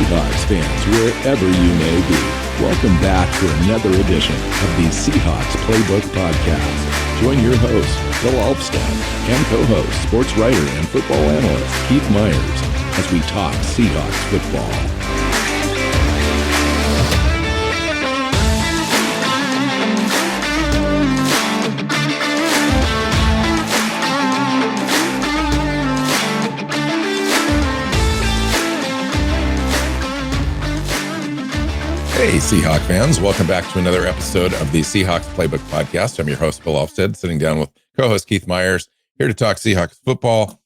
Seahawks fans, wherever you may be. Welcome back to another edition of the Seahawks Playbook podcast. Join your host, Bill Alvstad, and co-host, sports writer and football analyst Keith Myers, as we talk Seahawks football. Hey, Seahawk fans. Welcome back to another episode of the Seahawks Playbook podcast. I'm your host, Bill Alvstad, sitting down with co-host Keith Myers, here to talk Seahawks football.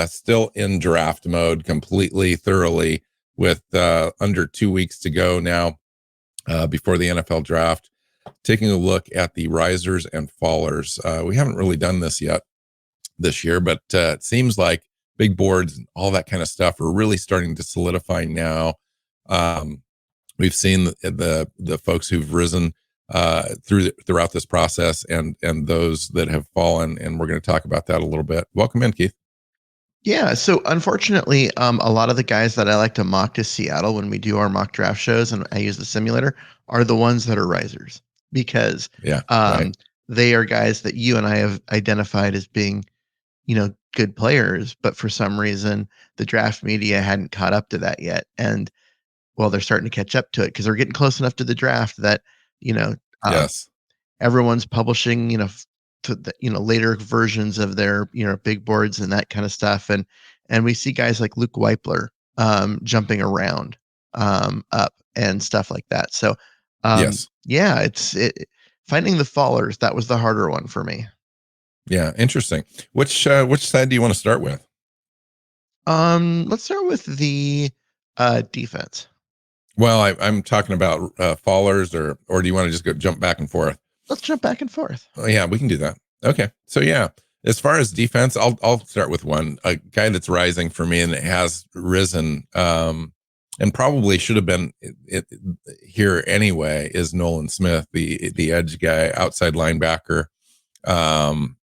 Still in draft mode, completely, thoroughly, with under 2 weeks to go now before the NFL draft. Taking a look at the risers and fallers. We haven't really done this yet this year, but it seems like big boards and all that kind of stuff are really starting to solidify now. We've seen the folks who've risen throughout this process, and those that have fallen, and we're going to talk about that a little bit. Welcome in, Keith. Yeah, so unfortunately, a lot of the guys that I like to mock to Seattle when we do our mock draft shows, and I use the simulator, are the ones that are risers, because right. They are guys that you and I have identified as being, good players, but for some reason the draft media hadn't caught up to that yet, and well, they're starting to catch up to it because they're getting close enough to the draft that, Yes, everyone's publishing, to the, later versions of their, big boards and that kind of stuff. And we see guys like Luke Weipler, jumping around, up and stuff like that. So, yes, yeah, finding the fallers. That was the harder one for me. yeah, interesting. Which side do you want to start with? Let's start with the defense. Well, I'm talking about fallers, or do you want to just jump back and forth? Let's jump back and forth. Oh, yeah, we can do that. Okay, so yeah, as far as defense, I'll start with a guy that's rising for me and has risen, and probably should have been here anyway, is Nolan Smith, the edge guy, outside linebacker, and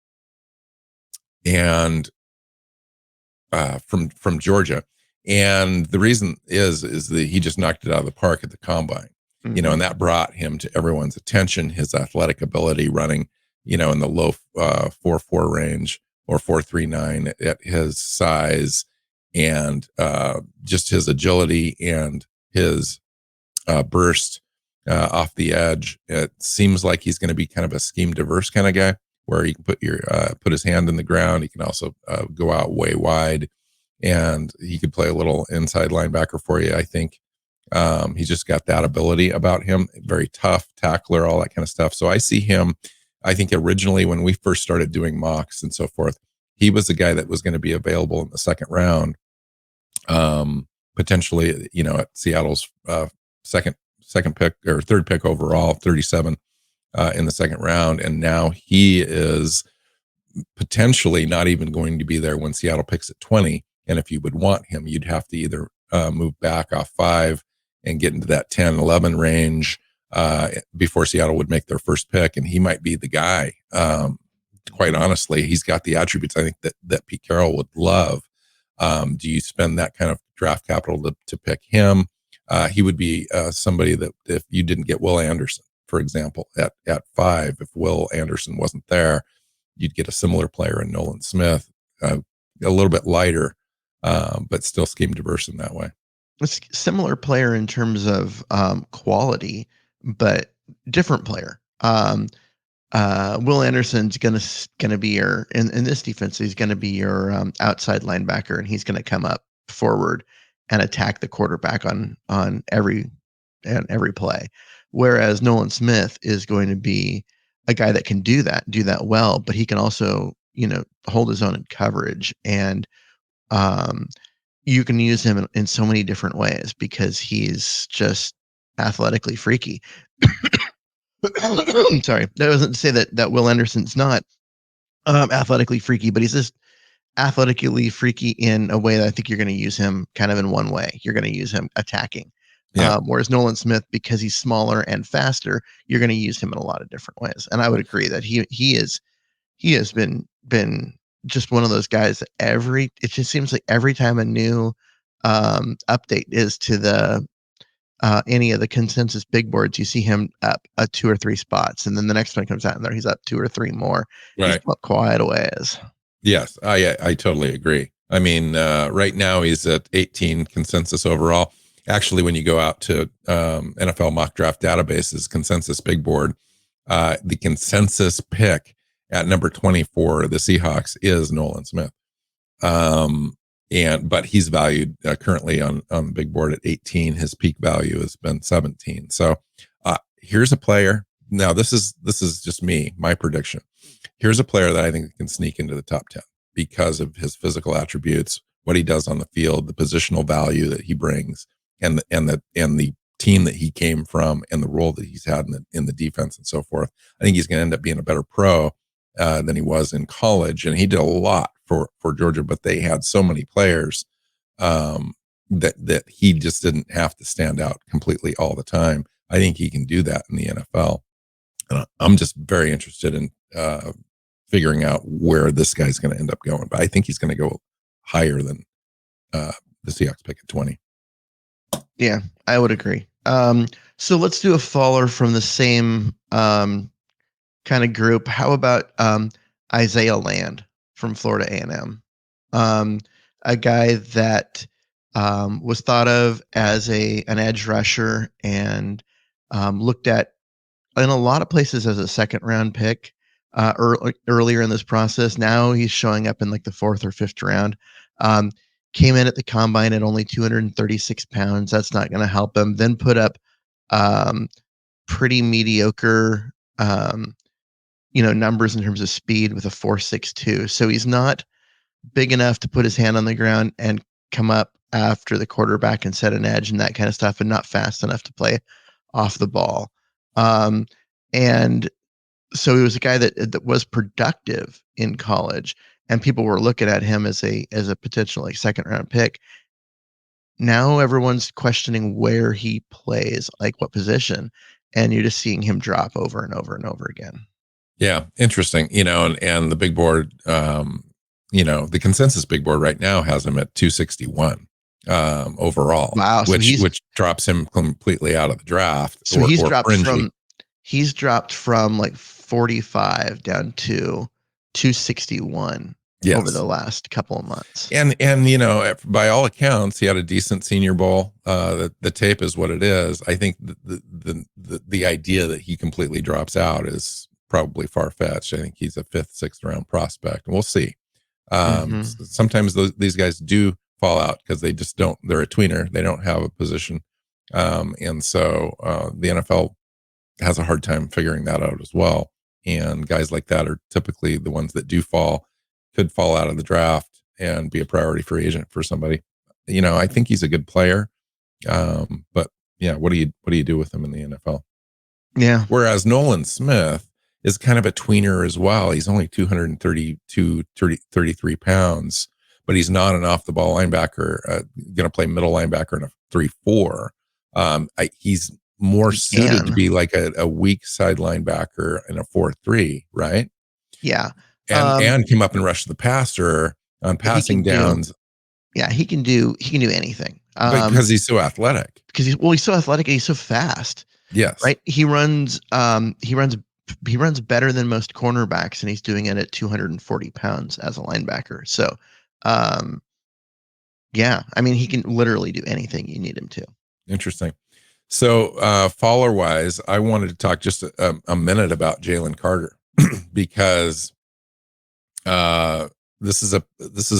from Georgia. And the reason is that he just knocked it out of the park at the combine, Mm-hmm. And that brought him to everyone's attention, his athletic ability running, in the low 4.4 range or 4.39 at his size, and just his agility and his burst off the edge. It seems like he's going to be kind of a scheme diverse kind of guy, where he can put his hand in the ground. He can also go out way wide, and he could play a little inside linebacker for you, I think. He's just got that ability about him. Very tough tackler, all that kind of stuff. So I see him, I think originally when we first started doing mocks and so forth, he was the guy that was going to be available in the second round, potentially, at Seattle's second pick or third pick overall, 37 in the second round. And now he is potentially not even going to be there when Seattle picks at 20. And if you would want him, you'd have to either move back off 5 and get into that 10, 11 range before Seattle would make their first pick. And he might be the guy. Quite honestly, he's got the attributes I think that Pete Carroll would love. Do you spend that kind of draft capital to pick him? He would be somebody that if you didn't get Will Anderson, for example, at 5, if Will Anderson wasn't there, you'd get a similar player in Nolan Smith, a little bit lighter, but still scheme diverse in that way. A similar player in terms of quality, but different player. Will Anderson's gonna be your in this defense. He's gonna be your outside linebacker, and he's gonna come up forward and attack the quarterback on every play. Whereas Nolan Smith is going to be a guy that can do that well, but he can also hold his own in coverage, and you can use him in so many different ways because he's just athletically freaky. Sorry, that doesn't say that Will Anderson's not athletically freaky, but he's just athletically freaky in a way that I think you're going to use him kind of in one way. You're going to use him attacking. Yeah. Whereas Nolan Smith, because he's smaller and faster, you're going to use him in a lot of different ways. And I would agree that he has been just one of those guys that it just seems like every time a new update is to the any of the consensus big boards, you see him up 2 or 3 spots, and then the next one comes out and there he's up 2 or 3 more. He's Right. up quite a ways. Yes, I totally agree. I mean, right now he's at 18 consensus overall. Actually, when you go out to NFL mock draft databases, consensus big board, the consensus pick at number 24, the Seahawks, is Nolan Smith. But he's valued currently on the big board at 18. His peak value has been 17. So here's a player. Now this is just my prediction. Here's a player that I think can sneak into the top 10 because of his physical attributes, what he does on the field, the positional value that he brings, and the team that he came from, and the role that he's had in the defense and so forth. I think he's going to end up being a better pro than he was in college, and he did a lot for Georgia. But they had so many players that he just didn't have to stand out completely all the time. I think he can do that in the NFL. And I'm just very interested in figuring out where this guy's going to end up going. But I think he's going to go higher than the Seahawks pick at 20. Yeah, I would agree. So let's do a faller from the same kind of group. How about Isaiah Land from Florida A&M? A guy that was thought of as an edge rusher and looked at in a lot of places as a second round pick earlier in this process. Now he's showing up in like the 4th or 5th round. Came in at the combine at only 236 pounds. That's not going to help him. Then put up pretty mediocre numbers in terms of speed with a 4.62. So he's not big enough to put his hand on the ground and come up after the quarterback and set an edge and that kind of stuff, and not fast enough to play off the ball. And so he was a guy that was productive in college, and people were looking at him as a potential like second round pick. Now everyone's questioning where he plays, like what position, and you're just seeing him drop over and over and over again. Yeah, interesting. And the big board, the consensus big board right now has him at 261 overall. Wow, so which drops him completely out of the draft. So he's dropped fringy. from like 45 down to 261 over the last couple of months. And by all accounts, he had a decent Senior Bowl. The tape is what it is. I think the idea that he completely drops out is probably far-fetched. I think he's a 5th, 6th round prospect, and we'll see. Sometimes these guys do fall out because they just don't. They're a tweener. They don't have a position, and so the NFL has a hard time figuring that out as well. And guys like that are typically the ones that could fall out of the draft and be a priority free agent for somebody. I think he's a good player, but yeah, what do you do with him in the NFL? Yeah. Whereas Nolan Smith is kind of a tweener as well. He's only 33 pounds, but he's not an off the ball linebacker, going to play middle linebacker in a 3-4. He's more suited to be like a weak side linebacker in a 4-3, right? Yeah. And come up and rush the passer on passing downs. He can do anything. Because he's so athletic. Because he's so athletic and he's so fast. Yes. Right. He runs better than most cornerbacks, and he's doing it at 240 pounds as a linebacker. So, yeah, I mean, he can literally do anything you need him to. Interesting. So, faller wise, I wanted to talk just a minute about Jalen Carter because this is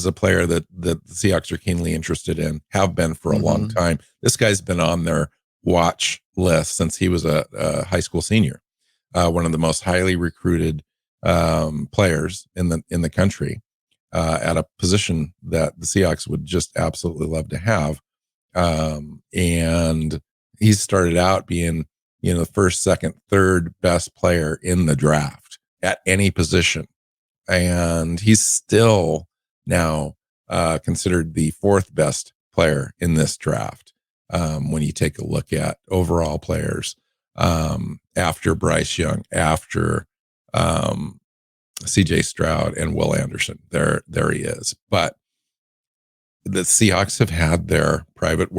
a player that the Seahawks are keenly interested in, have been for a long time. This guy's been on their watch list since he was a high school senior, one of the most highly recruited players in the country at a position that the Seahawks would just absolutely love to have. And he started out being, the first, second, third best player in the draft at any position. And he's still now considered the 4th best player in this draft. When you take a look at overall players, after Bryce Young, after CJ Stroud and Will Anderson, there he is. But the Seahawks have had their private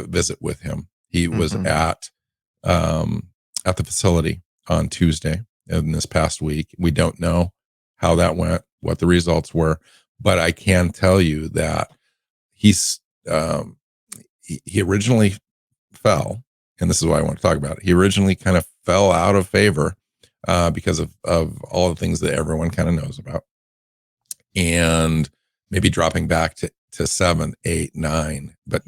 visit with him. He was Mm-hmm. at the facility on Tuesday in this past week. We don't know how that went, what the results were, but I can tell you that he's he originally fell, and this is why I want to talk about it. He originally kind of fell out of favor because of all the things that everyone kind of knows about, and maybe dropping back to 7, 8, 9, but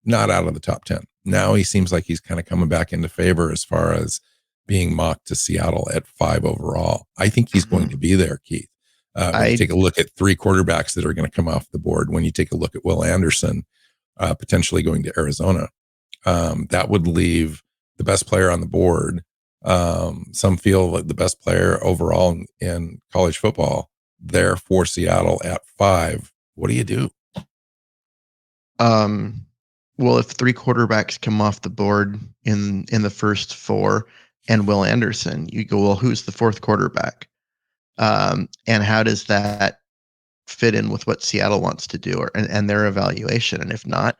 not out of the top 10. Now he seems like he's kind of coming back into favor as far as being mocked to Seattle at 5 overall. I think he's going to be there, Keith. When you take a look at 3 quarterbacks that are going to come off the board, when you take a look at Will Anderson potentially going to Arizona, that would leave the best player on the board. Some feel like the best player overall in college football there for Seattle at 5. What do you do? Well, if 3 quarterbacks come off the board in the first 4 and Will Anderson, you go, well, who's the 4th quarterback? And how does that fit in with what Seattle wants to do and their evaluation? And if not,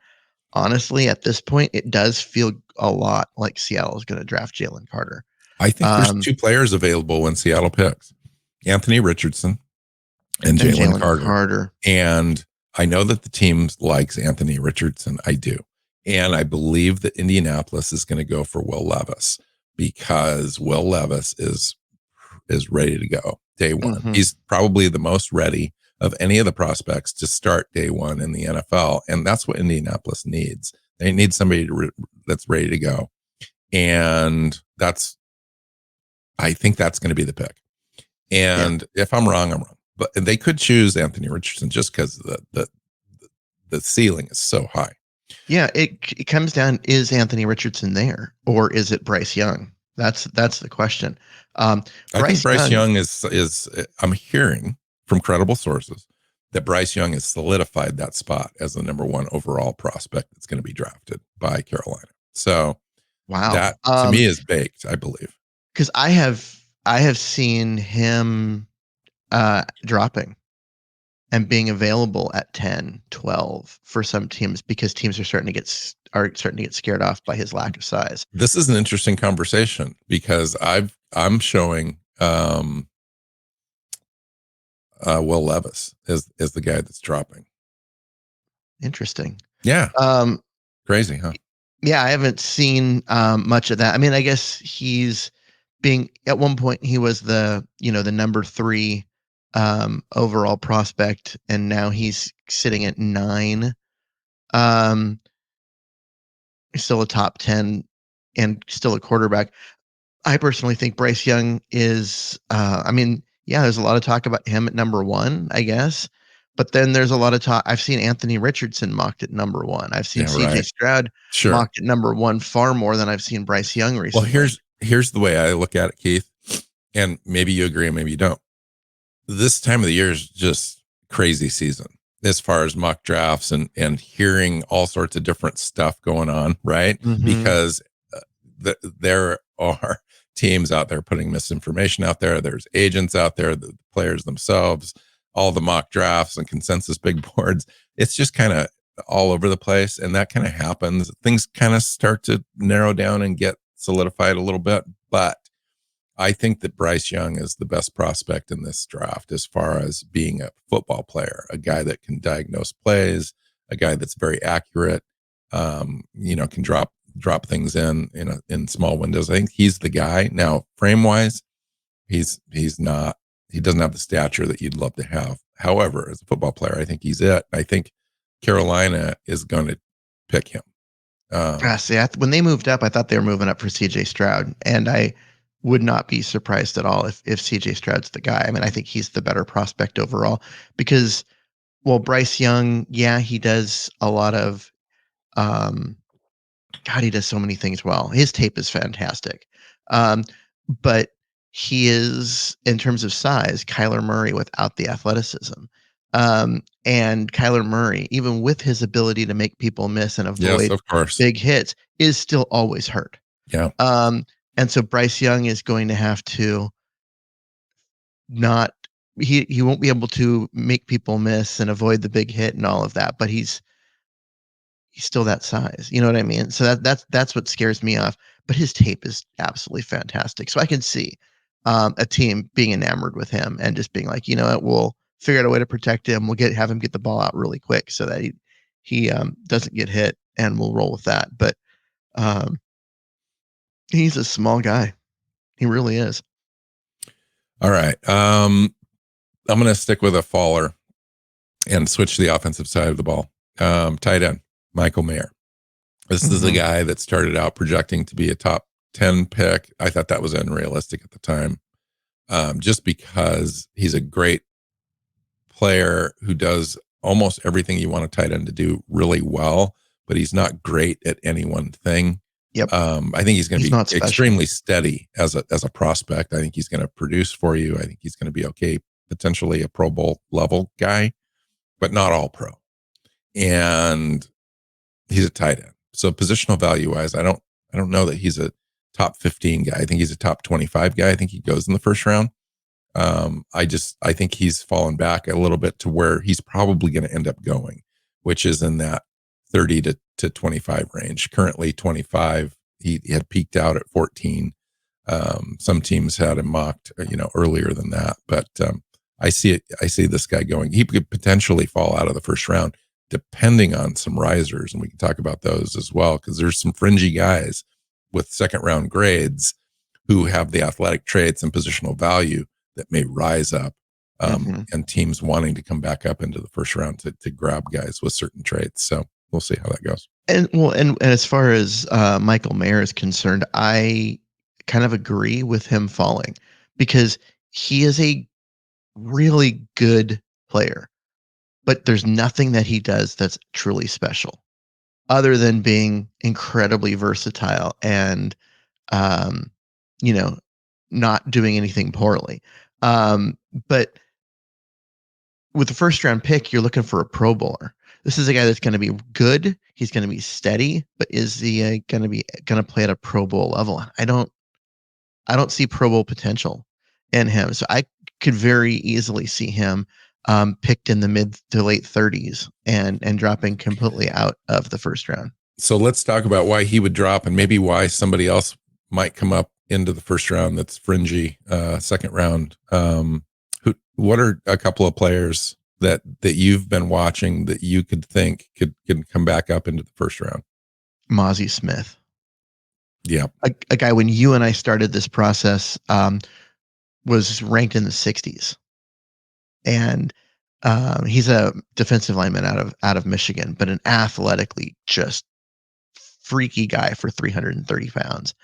honestly, at this point, it does feel a lot like Seattle is going to draft Jalen Carter. I think there's 2 players available when Seattle picks: Anthony Richardson and Jalen Carter. And I know that the team likes Anthony Richardson. I do. And I believe that Indianapolis is going to go for Will Levis because Will Levis is ready to go day one. Mm-hmm. He's probably the most ready of any of the prospects to start day one in the NFL. And that's what Indianapolis needs. They need somebody that's ready to go. And I think that's going to be the pick. And if I'm wrong, I'm wrong. But they could choose Anthony Richardson just because the ceiling is so high. Yeah, it comes down, is Anthony Richardson there or is it Bryce Young? That's the question. I think Bryce Young is I'm hearing from credible sources that Bryce Young has solidified that spot as the number 1 overall prospect that's going to be drafted by Carolina. So wow, that to me is baked, I believe. Because I have seen him dropping and being available at 10, 12 for some teams because teams are starting to get scared off by his lack of size. This is an interesting conversation because I'm showing Will Levis is the guy that's dropping. Interesting. Yeah. Crazy, huh? Yeah, I haven't seen much of that. I mean, I guess he's being, at one point he was the number 3 overall prospect, and now he's sitting at 9. Still a top 10 and still a quarterback. I personally think Bryce Young is, there's a lot of talk about him at number 1, I guess. But then there's a lot of talk. I've seen Anthony Richardson mocked at number 1. I've seen CJ Stroud mocked at number 1 far more than I've seen Bryce Young recently. Well, here's the way I look at it, Keith, and maybe you agree and maybe you don't. This time of the year is just crazy season as far as mock drafts and hearing all sorts of different stuff going on, right? Mm-hmm. Because there are teams out there putting misinformation out there. There's agents out there, the players themselves, all the mock drafts and consensus big boards. It's just kind of all over the place. And that kind of happens. Things kind of start to narrow down and get solidified a little bit. But I think that Bryce Young is the best prospect in this draft as far as being a football player, a guy that can diagnose plays, a guy that's very accurate, can drop things in small windows. I think he's the guy. Now, frame wise, he doesn't have the stature that you'd love to have. However, as a football player, I think he's it. I think Carolina is going to pick him. When they moved up, I thought they were moving up for CJ Stroud, and I would not be surprised at all if CJ Stroud's the guy. I mean, I think he's the better prospect overall because, well, Bryce Young, yeah, he does a lot of, he does so many things well. His tape is fantastic. But he is, in terms of size, Kyler Murray without the athleticism. And Kyler Murray, even with his ability to make people miss and avoid big hits, is still always hurt. Yeah. And so Bryce Young is going to have to not he won't be able to make people miss and avoid the big hit and all of that, but he's still that size. You know what I mean? So that's what scares me off. But his tape is absolutely fantastic. So I can see a team being enamored with him and just being like, you know what, we'll figure out a way to protect him. We'll have him get the ball out really quick so that he doesn't get hit, and we'll roll with that. But um, he's a small guy. He really is. All right. I'm going to stick with a faller and switch to the offensive side of the ball. Tight end, Michael Mayer. This is a guy that started out projecting to be a top 10 pick. I thought that was unrealistic at the time, just because he's a great player who does almost everything you want a tight end to do really well, but he's not great at any one thing. Yep. I think he's going to be extremely steady as a prospect. I think he's going to produce for you. I think he's going to be okay, potentially a Pro Bowl level guy, but not all pro. And he's a tight end. So positional value wise, I don't know that he's a top 15 guy. I think he's a top 25 guy. I think he goes in the first round. I think he's fallen back a little bit to where he's probably going to end up going, which is in that 30 to 25 range. Currently 25. He had peaked out at 14. Some teams had him mocked, earlier than that, but I see this guy going. He could potentially fall out of the first round, depending on some risers, and we can talk about those as well, because there's some fringy guys with second round grades who have the athletic traits and positional value that may rise up, and teams wanting to come back up into the first round to grab guys with certain traits. So we'll see how that goes. And as far as Michael Mayer is concerned, I kind of agree with him falling, because he is a really good player, but there's nothing that he does that's truly special other than being incredibly versatile and, not doing anything poorly. But with the first round pick, you're looking for a Pro Bowler. This is a guy that's going to be good. He's going to be steady, but is he going to play at a Pro Bowl level? I don't see Pro Bowl potential in him. So I could very easily see him picked in the mid to late 30s and dropping completely out of the first round. So let's talk about why he would drop, and maybe why somebody else might come up into the first round that's fringy, second round. What are a couple of players that you've been watching that you could think could come back up into the first round? Mozzie Smith. Yeah. A guy, when you and I started this process, was ranked in the 60s. And he's a defensive lineman out of Michigan, but an athletically just freaky guy for 330 pounds.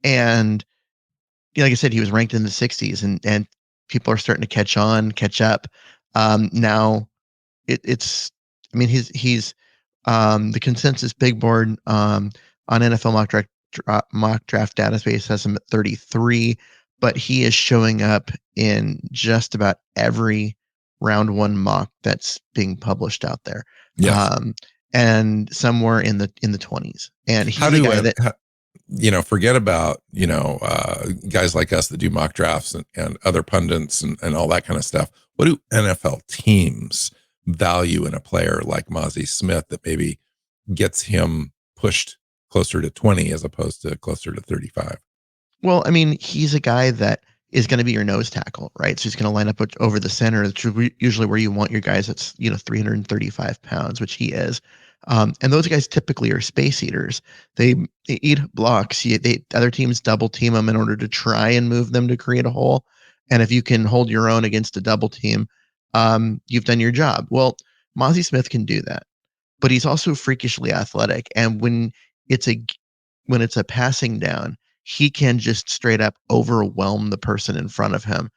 And like I said, he was ranked in the 60s, and people are starting to catch up. Now he's the consensus big board on NFL mock draft database has him at 33, but he is showing up in just about every round one mock that's being published out there. Yes. And somewhere in the 20s. And he's a guy that forget about, guys like us that do mock drafts and other pundits and all that kind of stuff. What do NFL teams value in a player like Mozzie Smith that maybe gets him pushed closer to 20 as opposed to closer to 35? Well, I mean, he's a guy that is going to be your nose tackle, right? So he's going to line up over the center, usually where you want your guys that's 335 pounds, which he is. And those guys typically are space eaters. They eat blocks. Other teams double team them in order to try and move them to create a hole. And if you can hold your own against a double team, you've done your job. Well, Mozzie Smith can do that, but he's also freakishly athletic. And when it's a passing down, he can just straight up overwhelm the person in front of him,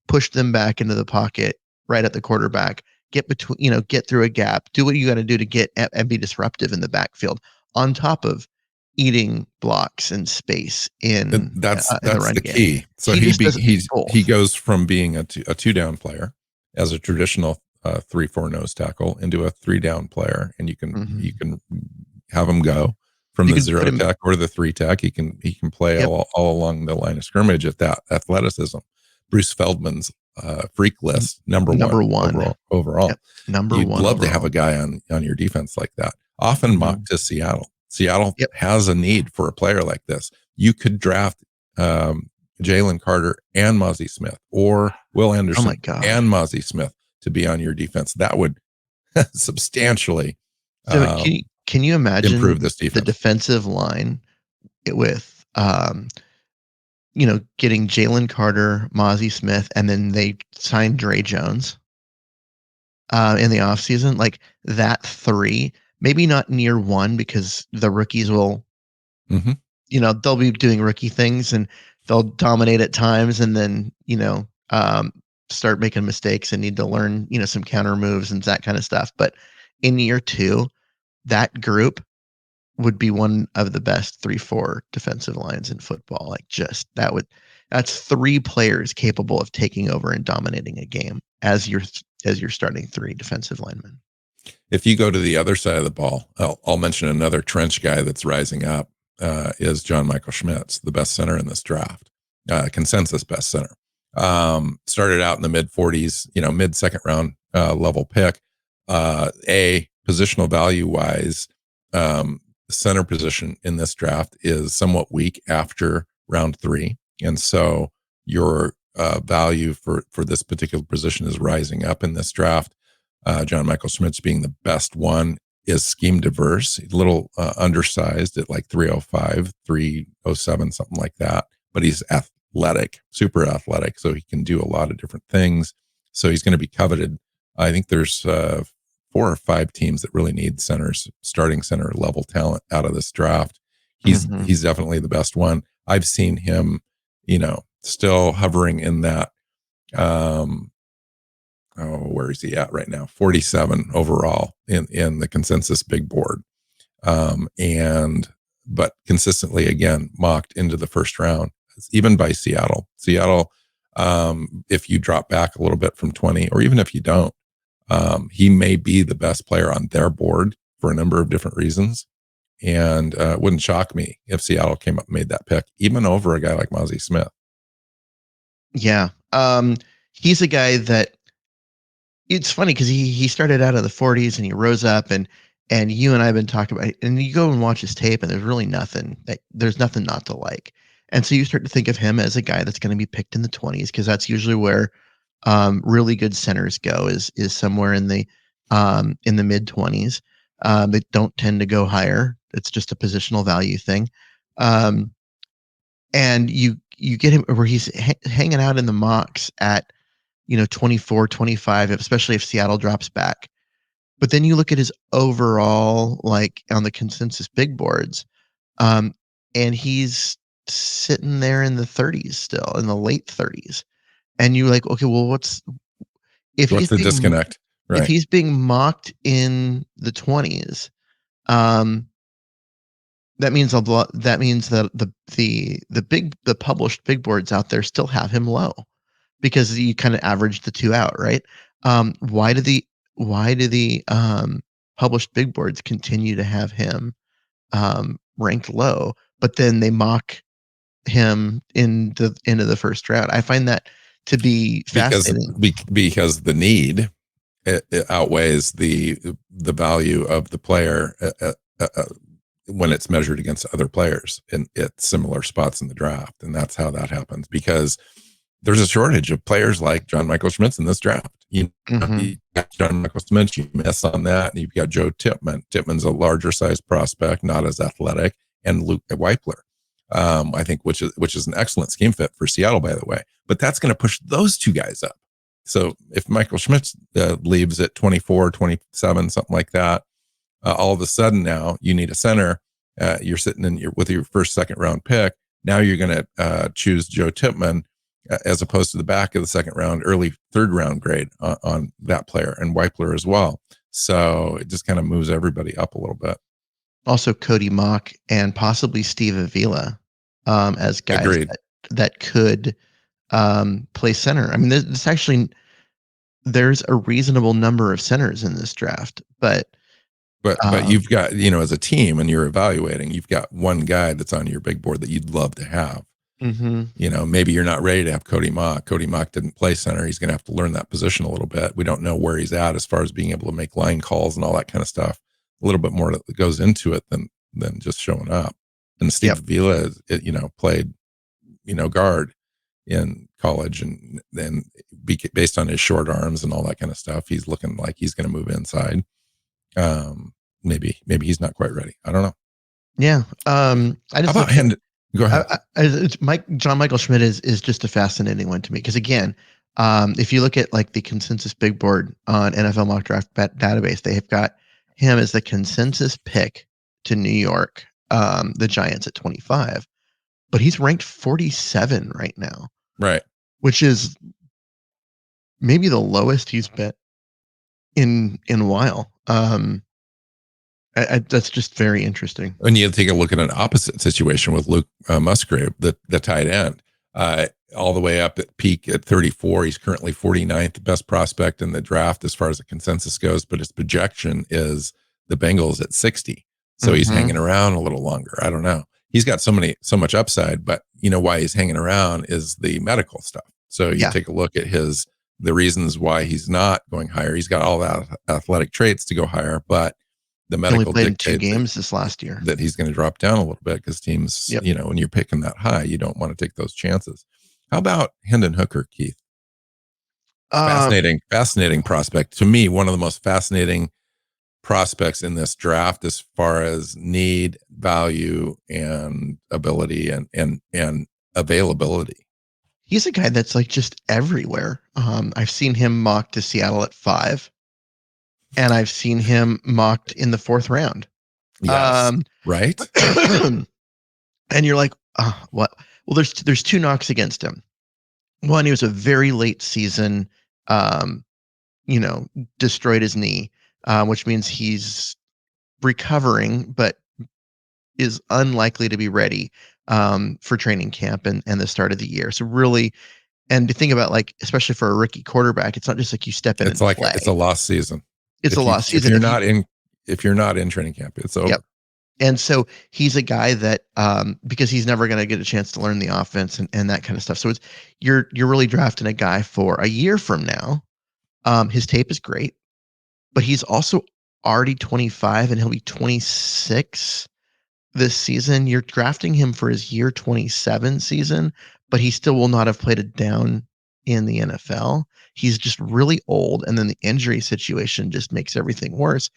push them back into the pocket right at the quarterback, get through a gap, do what you got to do to get and be disruptive in the backfield, on top of eating blocks and space in that's the run the game. key. So he goes from being a two down player as a traditional 3-4 nose tackle into a 3 down player, and you can have him go from the 0 tech or the 3 tech. He can play all along the line of scrimmage at that athleticism. Bruce Feldman's freak list, number Number one one. overall. Yep. Number You'd one love to have overall. a guy on your defense like that. Often mocked to Seattle. Seattle Yep. has a need for a player like this. You could draft Jalen Carter and Mozzie Smith, or Will Anderson my God. and Mozzie Smith to be on your defense. That would substantially So can you imagine improve this the defense. defensive line with getting Jalen Carter, Mozzie Smith, and then they signed Dre Jones in the offseason? Like that three, maybe not near one because the rookies will, they'll be doing rookie things and they'll dominate at times and then, start making mistakes and need to learn, some counter moves and that kind of stuff. But in year two, that group would be one of the best 3-4 defensive lines in football. Like that's three players capable of taking over and dominating a game as your starting three defensive linemen. If you go to the other side of the ball, I'll mention another trench guy that's rising up is John Michael Schmitz, the best center in this draft, consensus best center. Started out in the mid 40s, mid second round level pick. Positional value wise, center position in this draft is somewhat weak after round 3. And so your value for this particular position is rising up in this draft. John Michael Schmitz being the best one is scheme diverse, a little undersized at like 305, 307, something like that. But he's athletic, super athletic. So he can do a lot of different things. So he's going to be coveted. I think there's 4 or 5 teams that really need centers, starting center level talent out of this draft. He's definitely the best one. I've seen him, still hovering in that, where is he at right now? 47 overall in the consensus big board. But consistently again, mocked into the first round, even by Seattle. If you drop back a little bit from 20, or even if you don't, he may be the best player on their board for a number of different reasons. And it wouldn't shock me if Seattle came up and made that pick, even over a guy like Mozzie Smith. Yeah. He's a guy that it's funny because he started out in the 40s and he rose up and you and I have been talking about it, and you go and watch his tape and there's really nothing not to like. And so you start to think of him as a guy that's going to be picked in the 20s because that's usually where really good centers go is somewhere in the mid 20s. They don't tend to go higher. It's just a positional value thing. And you get him where he's hanging out in the mocks at 24, 25, especially if Seattle drops back. But then you look at his overall, like on the consensus big boards, and he's sitting there in the 30s still, in the late 30s. And you're like, okay, well, what's the disconnect? Right. If he's being mocked in the 20s, that means that the published big boards out there still have him low because you kind of average the two out, right? Why do the published big boards continue to have him ranked low, but then they mock him into the first round? I find that to be fascinating because the need it outweighs the value of the player when it's measured against other players at similar spots in the draft. And that's how that happens, because there's a shortage of players like John Michael Schmitz in this draft. You got John Michael Schmitz, you miss on that. And you've got Joe Tippmann. Tippmann's a larger size prospect, not as athletic, and Luke Weipler, I think, which is an excellent scheme fit for Seattle, by the way. But that's going to push those two guys up. So if Michael Schmitz leaves at 24, 27, something like that, all of a sudden now you need a center. You're sitting with your first, second round pick. Now you're going to choose Joe Tippmann as opposed to the back of the second round, early third round grade on that player, and Weipler as well. So it just kind of moves everybody up a little bit. Also, Cody Mock and possibly Steve Avila as guys that could play center. I mean, there's a reasonable number of centers in this draft, but you've got, as a team and you're evaluating, you've got one guy that's on your big board that you'd love to have. Mm-hmm. Maybe you're not ready to have Cody Mock. Cody Mock didn't play center. He's going to have to learn that position a little bit. We don't know where he's at as far as being able to make line calls and all that kind of stuff. A little bit more that goes into it than just showing up. And Steve Yep. Avila, played, guard in college, and then based on his short arms and all that kind of stuff, he's looking like he's going to move inside. Maybe he's not quite ready. I don't know. Yeah. I How just about look at him? Go ahead. John Michael Schmidt is just a fascinating one to me because again, if you look at like the consensus big board on NFL mock draft database, they have got him as the consensus pick to New York, the Giants at 25, but he's ranked 47 right now, Right. which is maybe the lowest he's been in a while. That's just very interesting. And you take a look at an opposite situation with Luke Musgrave, the tight end, all the way up at peak at 34. He's currently 49th best prospect in the draft as far as the consensus goes, but his projection is the Bengals at 60. So he's hanging around a little longer. I don't know. He's got so much upside, but why he's hanging around is the medical stuff. So you take a look at the reasons why he's not going higher. He's got all that athletic traits to go higher, but the medical He only played in 2 dictates games this last year. that he's going to drop down a little bit because teams, when you're picking that high, you don't want to take those chances. How about Hendon Hooker, Keith? Fascinating prospect. To me, one of the most fascinating prospects in this draft as far as need, value, and ability and availability. He's a guy that's like just everywhere. I've seen him mocked to Seattle at 5. And I've seen him mocked in the 4th round. Yes. Right. And you're like, what? Well, there's 2 knocks against him. One, he was a very late season, destroyed his knee, which means he's recovering, but is unlikely to be ready for training camp and the start of the year. So really, and to think about like, especially for a rookie quarterback, it's not just like you step in and play. It's a lost season. It's a lost season. If you're not in training camp, it's over. Yep. And so he's a guy that because he's never going to get a chance to learn the offense and that kind of stuff. So you're really drafting a guy for a year from now. His tape is great, but he's also already 25 and he'll be 26 this season. You're drafting him for his year 27 season, but he still will not have played a down in the NFL. He's just really old, and then the injury situation just makes everything worse.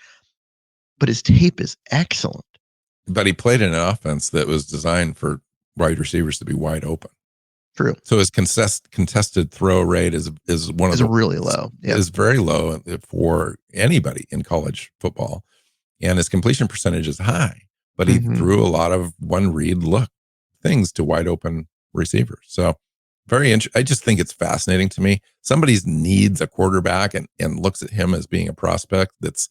But his tape is excellent. But he played in an offense that was designed for wide receivers to be wide open. True. So his contested throw rate is really low. Is very low for anybody in college football, and his completion percentage is high. But he threw a lot of one read look things to wide open receivers. So very interesting. I just think it's fascinating to me. Somebody needs a quarterback and looks at him as being a prospect that's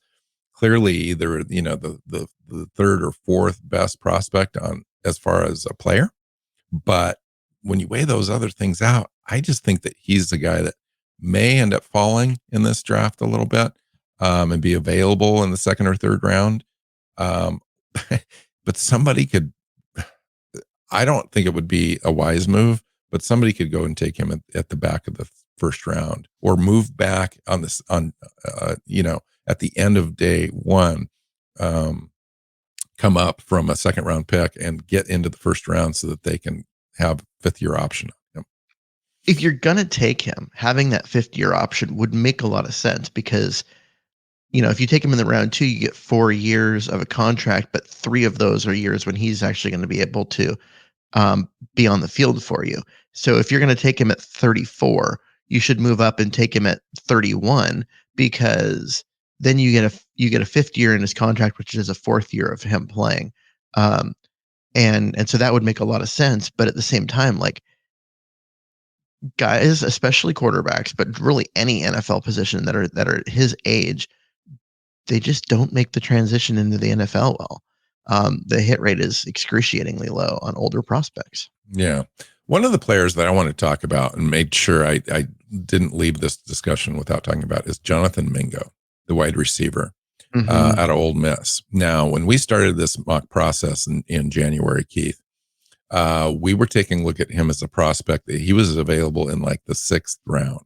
clearly either the 3rd or 4th best prospect on as far as a player. But when you weigh those other things out, I just think that he's the guy that may end up falling in this draft a little bit and be available in the 2nd or 3rd round. But somebody could. I don't think it would be a wise move, but somebody could go and take him at the back of the 1st round or move back at the end of day 1, come up from a 2nd round pick and get into the 1st round so that they can have 5th year option on him. If you're going to take him, having that 5th year option would make a lot of sense because, if you take him in the round 2, you get 4 years of a contract, but 3 of those are years when he's actually going to be able to be on the field for you. So if you're going to take him at 34, you should move up and take him at 31 because then you get a 5th year in his contract, which is a 4th year of him playing. And so that would make a lot of sense. But at the same time, like guys, especially quarterbacks, but really any NFL position that are his age, they just don't make the transition into the NFL well. The hit rate is excruciatingly low on older prospects. Yeah. One of the players that I want to talk about and made sure I didn't leave this discussion without talking about is Jonathan Mingo, the wide receiver out of Ole Miss. Now, when we started this mock process in January, Keith, We were taking a look at him as a prospect. He was available in like the 6th round.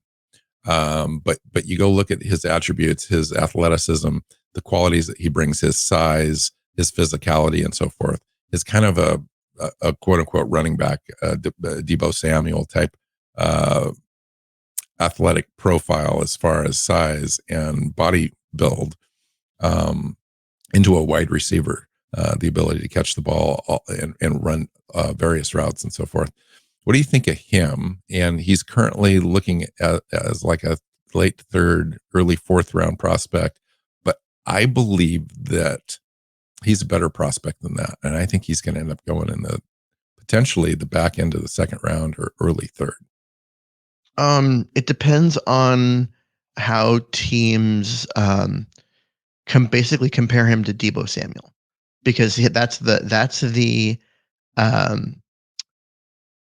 But you go look at his attributes, his athleticism, the qualities that he brings, his size, his physicality, and so forth. Is kind of a quote unquote running back, Deebo Samuel type athletic profile as far as size and body build, into a wide receiver, the ability to catch the ball and run various routes and so forth. What do you think of him? And he's currently looking at as like a late 3rd, early 4th round prospect, but I believe that he's a better prospect than that, and I think he's going to end up going in the potentially the back end of the 2nd round or early 3rd. It depends on how teams can basically compare him to Deebo Samuel, because that's the um,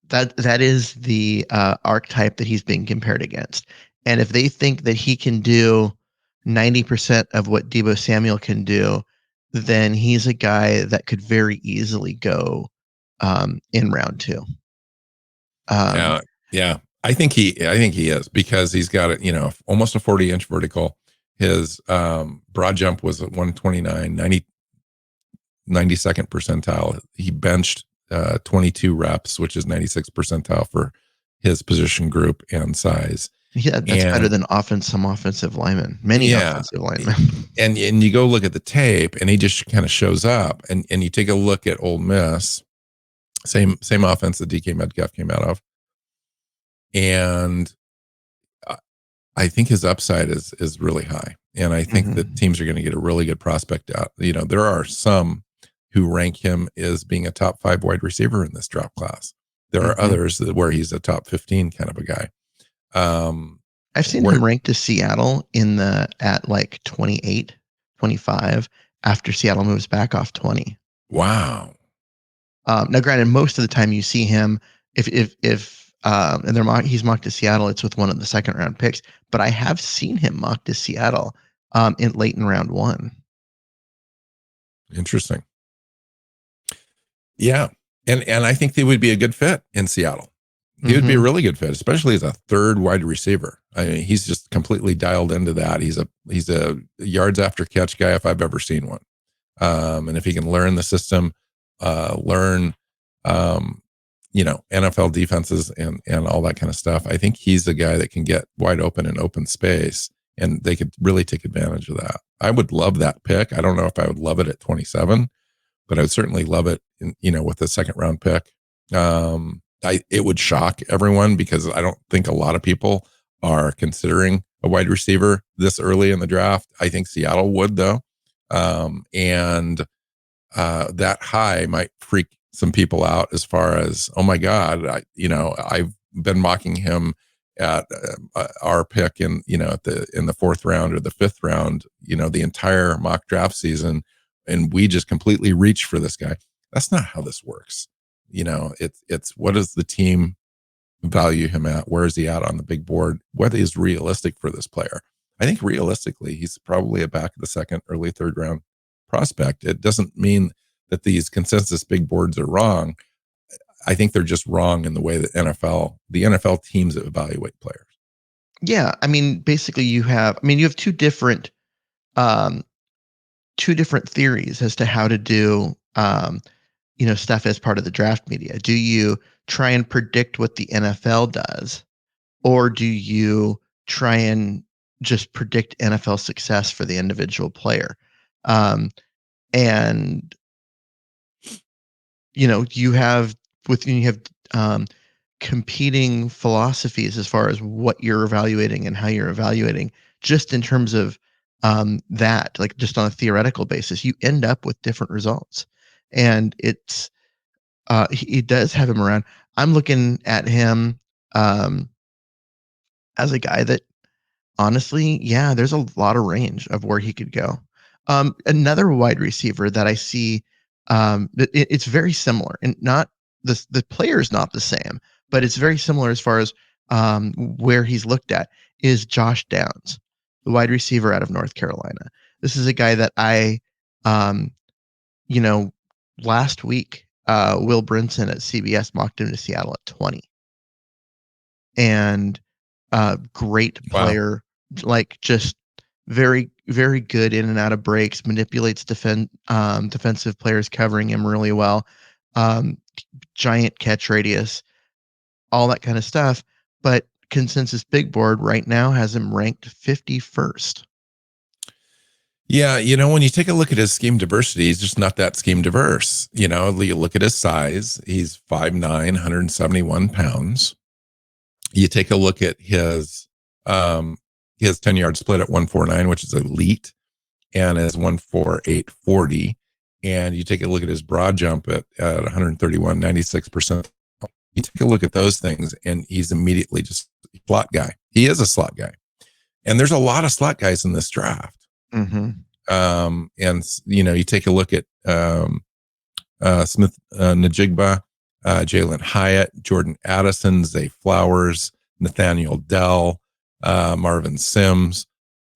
that is the archetype that he's being compared against. And if they think that he can do 90% of what Deebo Samuel can do, then he's a guy that could very easily go in round 2. Yeah. I think he is, because he's got almost a 40-inch vertical. His broad jump was at 129, 92nd percentile. He benched 22 reps, which is 96th percentile for his position group and size. Yeah, that's better than some offensive linemen, many offensive linemen. And you go look at the tape, and he just kind of shows up. And you take a look at Ole Miss, same offense that DK Metcalf came out of, and I think his upside is really high. And I think that teams are going to get a really good prospect out. There are some who rank him as being a top 5 wide receiver in this draft class. There are others where he's a top 15 kind of a guy. I've seen him ranked to Seattle at like 28, 25 after Seattle moves back off 20. Wow. Now, granted, most of the time you see him, if he's mocked to Seattle, it's with one of the 2nd round picks. But I have seen him mocked to Seattle late in round 1. Interesting. Yeah, and I think they would be a good fit in Seattle. He would be a really good fit, especially as a 3rd wide receiver. I mean, he's just completely dialed into that. He's a yards after catch guy if I've ever seen one. And if he can learn the system, learn NFL defenses and all that kind of stuff, I think he's the guy that can get wide open in open space, and they could really take advantage of that. I would love that pick. I don't know if I would love it at 27, but I would certainly love it with the 2nd round pick. It would shock everyone, because I don't think a lot of people are considering a wide receiver this early in the draft. I think Seattle would, though. And that high might freak some people out as far as, oh my God, I've been mocking him at our pick in the 4th round or the 5th round, the entire mock draft season, and we just completely reach for this guy. That's not how this works. It's what does the team value him at? Where is he at on the big board? What is realistic for this player? I think realistically, he's probably a back of the 2nd, early 3rd round prospect. It doesn't mean that these consensus big boards are wrong. I think they're just wrong in the way that the NFL teams evaluate players. Yeah, I mean, basically, you have two different theories as to how to do stuff as part of the draft media. Do you try and predict what the NFL does, or do you try and just predict NFL success for the individual player? And you have competing philosophies as far as what you're evaluating and how you're evaluating, just in terms of that, like just on a theoretical basis, you end up with different results. And it's he does have him around. I'm looking at him as a guy that, honestly, yeah, there's a lot of range of where he could go. Another wide receiver that I see, it's very similar, and not the player is not the same, but it's very similar as far as where he's looked at, is Josh Downs, the wide receiver out of North Carolina. This is a guy that I, last week Will Brinson at CBS mocked him to Seattle at 20. And great Wow. player, like just very, very good in and out of breaks, manipulates defensive players covering him really well. Giant catch radius, all that kind of stuff. But Consensus Big Board right now has him ranked 51st. Yeah, when you take a look at his scheme diversity, he's just not that scheme diverse. You look at his size. He's 5'9", 171 pounds. You take a look at his 10-yard split at 149, which is elite, and his 148 40. And you take a look at his broad jump at 131, 96%. You take a look at those things, and he's immediately just a slot guy. He is a slot guy. And there's a lot of slot guys in this draft. Mm-hmm. And you take a look at Smith Najigba, Jalen Hyatt, Jordan Addison, Zay Flowers, Nathaniel Dell, Marvin Sims.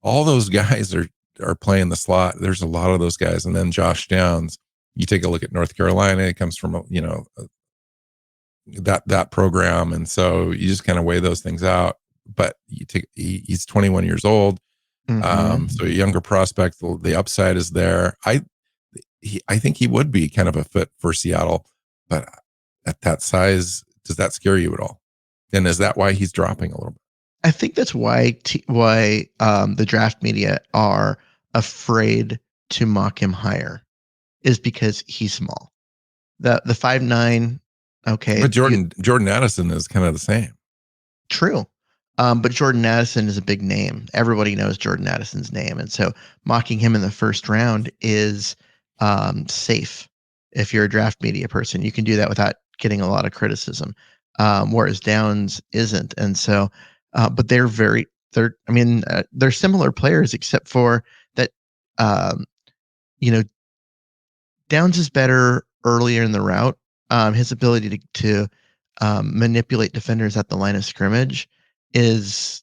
All those guys are playing the slot. There's a lot of those guys. And then Josh Downs, you take a look at North Carolina, it comes from, that program. And so you just kind of weigh those things out. But he's 21 years old. Mm-hmm. So a younger prospect, the upside is there. I think he would be kind of a fit for Seattle, but at that size, does that scare you at all? And is that why he's dropping a little bit? I think that's why the draft media are afraid to mock him higher, is because he's small. The 5'9", okay. But Jordan Addison is kind of the same. True. But Jordan Addison is a big name. Everybody knows Jordan Addison's name. And so mocking him in the first round is safe. If you're a draft media person, you can do that without getting a lot of criticism, whereas Downs isn't. And so, but they're similar players, except for that, Downs is better earlier in the route. His ability to manipulate defenders at the line of scrimmage is,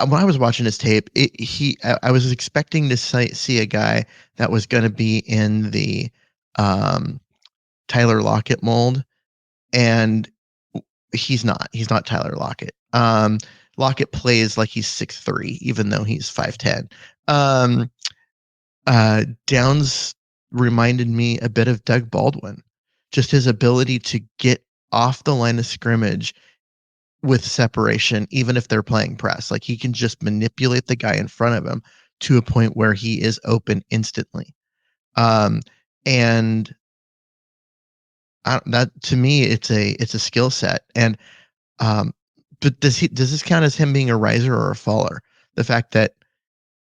when I was watching his tape, I was expecting to see a guy that was going to be in the Tyler Lockett mold, and he's not. He's not Tyler Lockett. Lockett plays like he's 6'3", even though he's 5'10". Downs reminded me a bit of Doug Baldwin, just his ability to get off the line of scrimmage with separation, even if they're playing press. Like, he can just manipulate the guy in front of him to a point where he is open instantly. And that, to me, it's a skill set. And but does this count as him being a riser or a faller? The fact that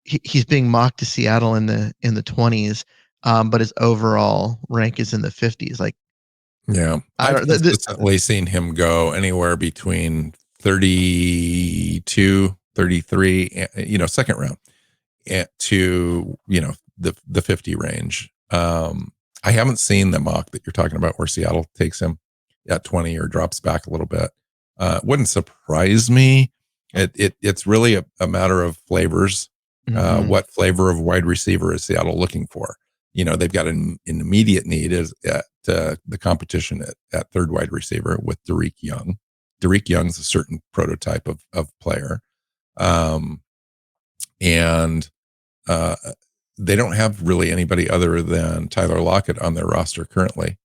he's being mocked to Seattle in the 20s, but his overall rank is in the 50s. Like, yeah, I've consistently seen him go anywhere between 32, 33, second round, to the 50 range. I haven't seen the mock that you're talking about where Seattle takes him at 20 or drops back a little bit. Wouldn't surprise me. It's really a matter of flavors. Mm-hmm. What flavor of wide receiver is Seattle looking for? They've got an immediate need at the competition at third wide receiver with Derek Young. Derek Young's a certain prototype of player. And they don't have really anybody other than Tyler Lockett on their roster currently,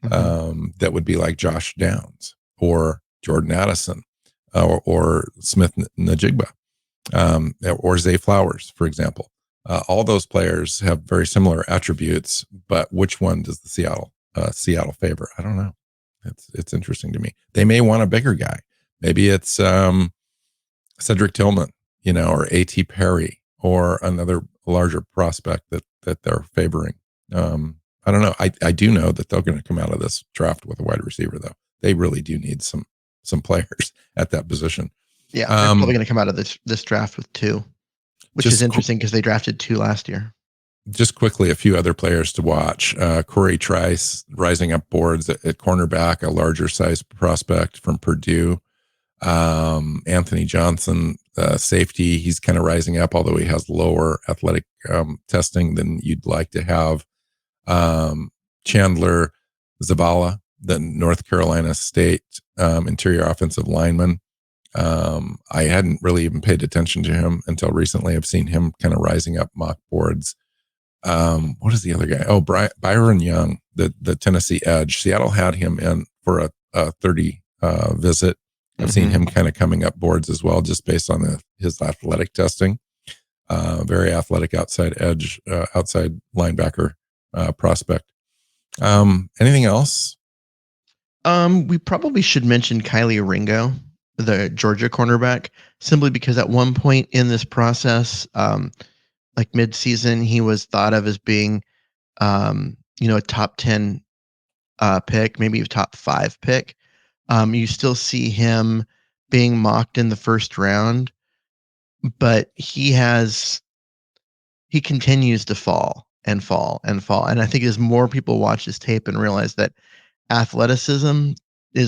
that would be like Josh Downs or Jordan Addison, or Smith Najigba, or Zay Flowers, for example. All those players have very similar attributes, but which one does the Seattle favor? I don't know. It's interesting to me. They may want a bigger guy. Maybe it's Cedric Tillman, or A.T. Perry, or another larger prospect that they're favoring. I don't know. I do know that they're going to come out of this draft with a wide receiver, though. They really do need some players at that position. Yeah, they're probably going to come out of this draft with 2, which is interesting because they drafted 2 last year. Just quickly, a few other players to watch. Corey Trice rising up boards at cornerback, a larger size prospect from Purdue. Anthony Johnson, safety, he's kind of rising up, although he has lower athletic testing than you'd like to have. Chandler Zavala, the North Carolina State interior offensive lineman. I hadn't really even paid attention to him until recently. I've seen him kind of rising up mock boards. What is the other guy? Oh, Byron Young, the Tennessee edge. Seattle had him in for a 30 visit. I've seen him kind of coming up boards as well, just based on his athletic testing. Very athletic outside edge, outside linebacker prospect. Anything else? We probably should mention Kelee Ringo, the Georgia cornerback, simply because at one point in this process, like mid-season, he was thought of as being, a top 10 pick, maybe a top 5 pick. You still see him being mocked in the first round, but he continues to fall and fall and fall. And I think as more people watch his tape and realize that athleticism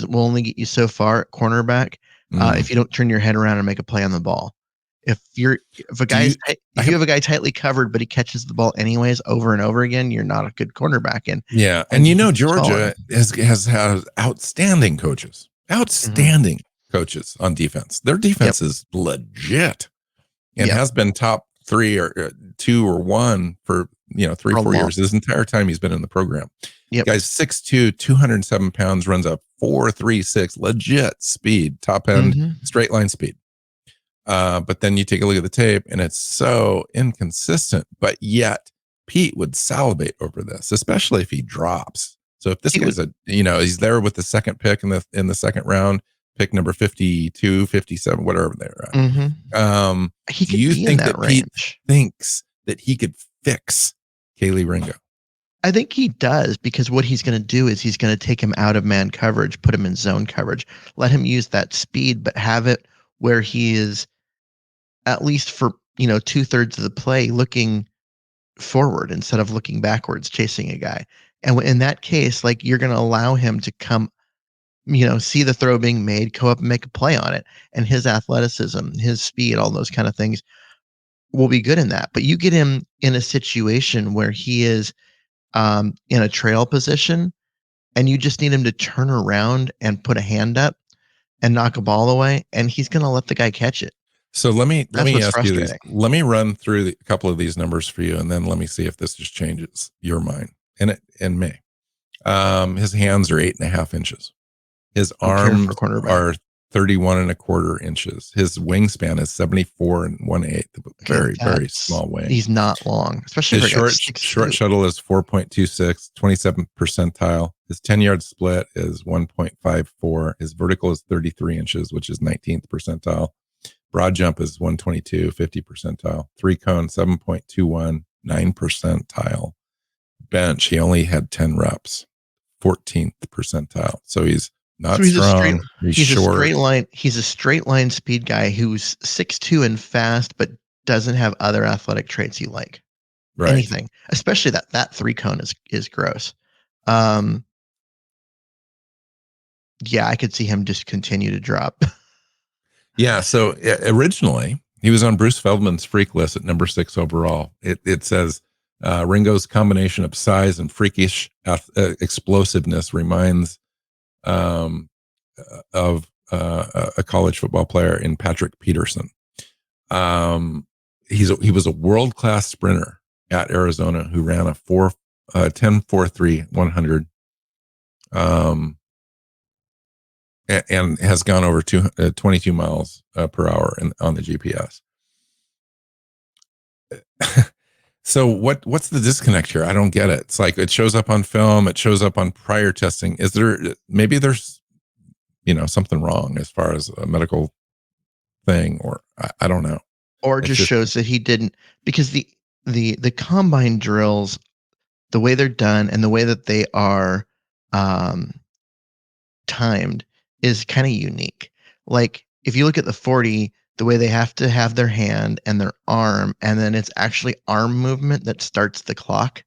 will only get you so far at cornerback if you don't turn your head around and make a play on the ball. If you have a guy tightly covered but he catches the ball anyways over and over again, you're not a good cornerback. And Georgia has had outstanding coaches on defense. Their defense is legit and has been top 3 or 2 or 1 for 3-4 years. His entire time he's been in the program. Guy's 6'2", 207 pounds, runs a 4.36, legit speed, top end, straight line speed. But then you take a look at the tape and it's so inconsistent, but yet Pete would salivate over this, especially if he drops. So if this guy's he's there with the second pick in the second round, pick number 52, 57, whatever they're at. Do you think that Pete thinks that he could fix Kelee Ringo? I think he does, because what he's going to do is he's going to take him out of man coverage, put him in zone coverage, let him use that speed, but have it where he is, at least for 2/3 of the play, looking forward instead of looking backwards, chasing a guy. And in that case, like, you're going to allow him to come, see the throw being made, go up and make a play on it. And his athleticism, his speed, all those kind of things will be good in that. But you get him in a situation where he is in a trail position and you just need him to turn around and put a hand up and knock a ball away, and he's going to let the guy catch it. So let me ask you these. Let me run through a couple of these numbers for you, and then let me see if this just changes your mind. And it may. His hands are 8.5 inches. His arms are 31.25 inches. His wingspan is 74 1/8. Very, very small wing. He's not long, especially his short shuttle is 4.26, 27th percentile. His 10-yard split is 1.54. His vertical is 33 inches, which is 19th percentile. Broad jump is 122, 50 percentile. 3-cone, 7.21, 9 percentile. Bench, he only had 10 reps, 14th percentile. So he's not strong. He's short. He's a straight line speed guy who's 6'2" and fast, but doesn't have other athletic traits you like. Right. Anything, especially that 3-cone is gross. Yeah, I could see him just continue to drop. Yeah. So originally he was on Bruce Feldman's freak list at number 6 overall. It says Ringo's combination of size and freakish explosiveness reminds of a college football player in Patrick Peterson. He was a world-class sprinter at Arizona who ran a 10.43 100 and has gone over 22 miles per hour on the GPS. So what's the disconnect here? I don't get it. It's like it shows up on film, it shows up on prior testing. Is there's something wrong as far as a medical thing, or I don't know. Or just shows that he didn't, because the combine drills, the way they're done and the way that they are timed is kind of unique. Like if you look at the 40, the way they have to have their hand and their arm, and then it's actually arm movement that starts the clock.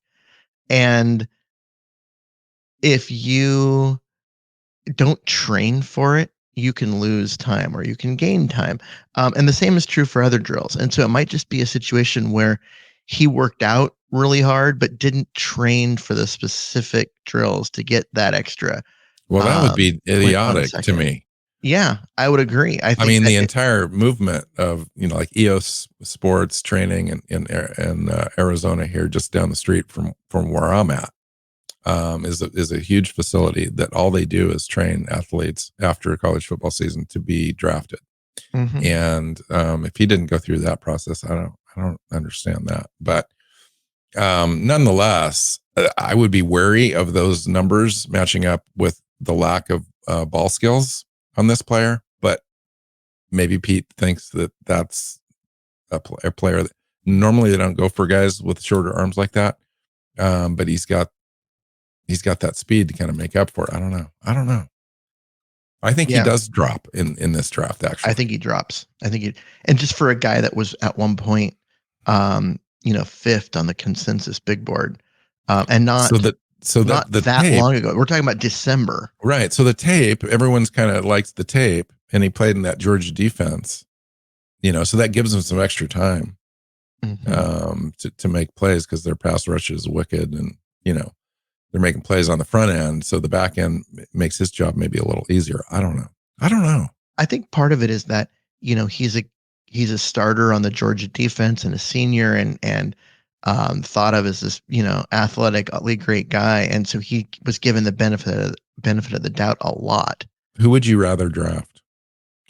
And if you don't train for it, you can lose time or you can gain time. And the same is true for other drills. And so it might just be a situation where he worked out really hard, but didn't train for the specific drills to get that extra Well, that would be quick on idiotic to second. me. Yeah, I would agree. I I think mean, that the entire movement of, like EOS Sports training in Arizona here, just down the street from where I'm at, is a huge facility that all they do is train athletes after a college football season to be drafted. Mhm. And if he didn't go through that process, I don't understand that. But nonetheless, I would be wary of those numbers matching up with the lack of ball skills on this player. But maybe Pete thinks that that's a player that normally they don't go for guys with shorter arms like that. But he's got that speed to kind of make up for it. I don't know. I think he Yeah, does drop in this draft, I actually. think he drops. I think he and just for a guy that was at one point, fifth on the consensus big board, and So not that so not that the that tape, long ago. We're talking about December. right? So the tape, everyone's kind of likes the tape, and he played in that Georgia defense, so that gives him some extra time Mhm. to make plays because their pass rush is wicked, and they're making plays on the front end, so the back end makes his job maybe a little easier. I don't know. I don't know. I think part of it is that, he's a starter on the Georgia defense and a senior and thought of as this, athletically great guy. And so he was given the benefit of the doubt a lot. Who would you rather draft,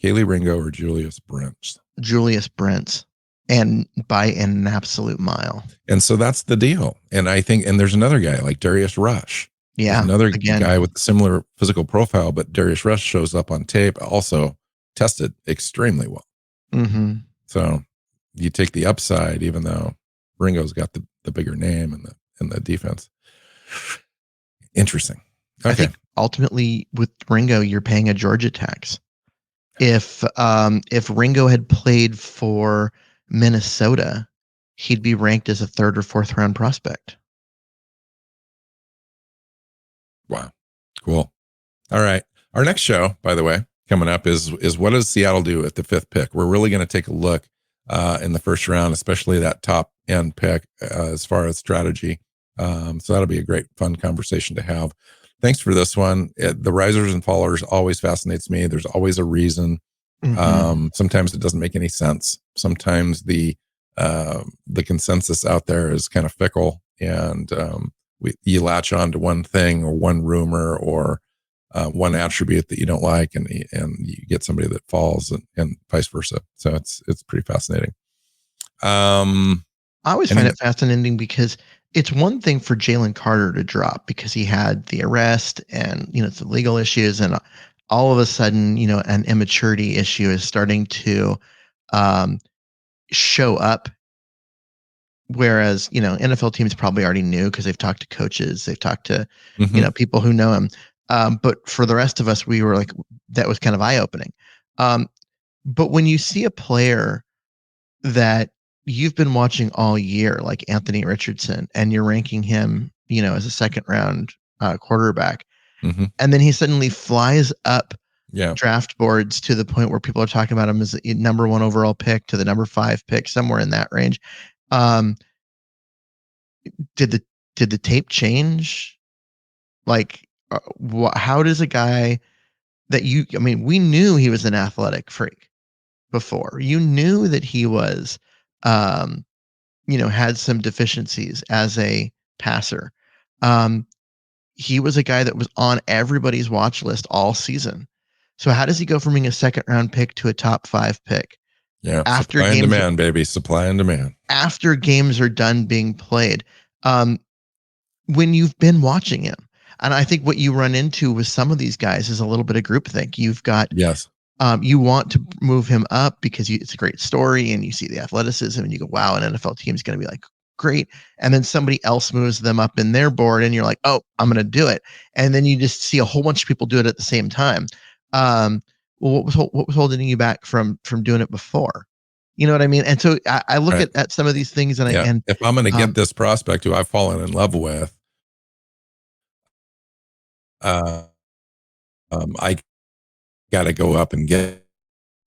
Kelee Ringo or Julius Brents? Julius Brents, and by an absolute mile. And so that's the deal. And I think, and there's another guy like Darius Rush. There's Yeah. another Again. guy with a similar physical profile, but Darius Rush shows up on tape, also tested extremely well. Hmm. So you take the upside, even though Ringo's got the bigger name and the defense. Interesting. I Okay. think ultimately with Ringo, you're paying a Georgia tax. If Ringo had played for Minnesota, he'd be ranked as a third or fourth round prospect. Wow. Cool. All right. Our next show, by the way, coming up is what does Seattle do at the 5th pick? We're really going to take a look in the first round, especially that top end pick as far as strategy. So that'll be a great, fun conversation to have. Thanks for this one. The risers and fallers always fascinates me. There's always a reason. Mhm. Sometimes it doesn't make any sense. Sometimes the consensus out there is kind of fickle, and you latch on to one thing or one rumor or one attribute that you don't like, and you get somebody that falls, and vice versa. So it's pretty fascinating. I always find Any it fascinating because it's one thing for Jalen Carter to drop because he had the arrest and, some legal issues, and all of a sudden, an immaturity issue is starting to um, show up. Whereas, NFL teams probably already knew because they've talked to coaches, they've talked to, Mhm. people who know him. But for the rest of us, we were like, that was kind of eye opening. Um, but when you see a player that you've been watching all year, like Anthony Richardson, and you're ranking him, as a second round quarterback, Mhm. and then he suddenly flies up Yeah. draft boards to the point where people are talking about him as the number one overall pick to the number five pick, somewhere in that range. Um, did the tape change? Like, how does a guy that I mean, we knew he was an athletic freak before. You knew that he was, um, had some deficiencies as a passer. Um, he was a guy that was on everybody's watch list all season. So how does he go from being a second round pick to a top five pick Yeah. after Supply and games demand, baby. Supply and demand. after games are done being played? Um, when you've been watching him. And I think what you run into with some of these guys is a little bit of groupthink. You've got Yes. you want to move him up because it's a great story and you see the athleticism and you go, wow, an NFL team is going to be like great. And then somebody else moves them up in their board and you're like, oh, I'm going to do it. And then you just see a whole bunch of people do it at the same time. Well, what was holding you back from doing it before? You know what I mean? And so I look Right. at some of these things and Yeah. If I'm going to get um, this prospect who I've fallen in love with, uh, I got to go up and get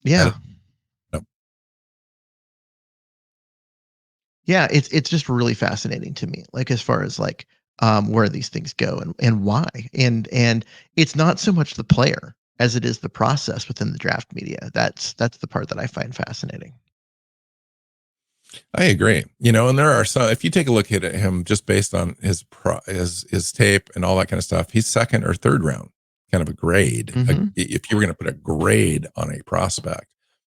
yeah, it. Yeah, it's just really fascinating to me, like as far as like where these things go and why. And it's not so much the player as it is the process within the draft media. That's the part that I find fascinating. I agree. And there are some, if you take a look at him just based on his tape and all that kind of stuff, he's second or third round kind of a grade. Hmm. If you were going to put a grade on a prospect,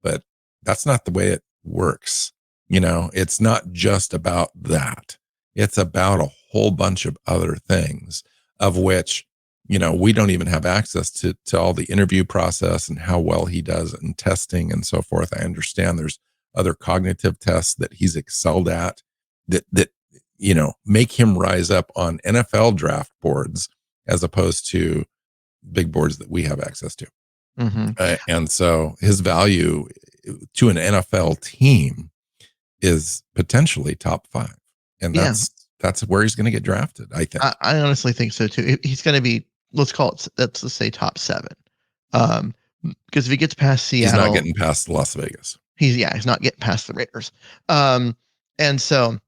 but that's not the way it works. It's not just about that. It's about a whole bunch of other things of which, we don't even have access to all the interview process and how well he does in testing and so forth. I understand there's other cognitive tests that he's excelled at that make him rise up on NFL draft boards as opposed to big boards that we have access to. Hmm. And so his value to an NFL team is potentially top 5. And Yeah, that's where he's going to get drafted, I think. I honestly think so too. He's going to be, let's say top 7. Because if he gets past He's not Seattle, getting past Las Vegas. he's not getting past the Raiders. And so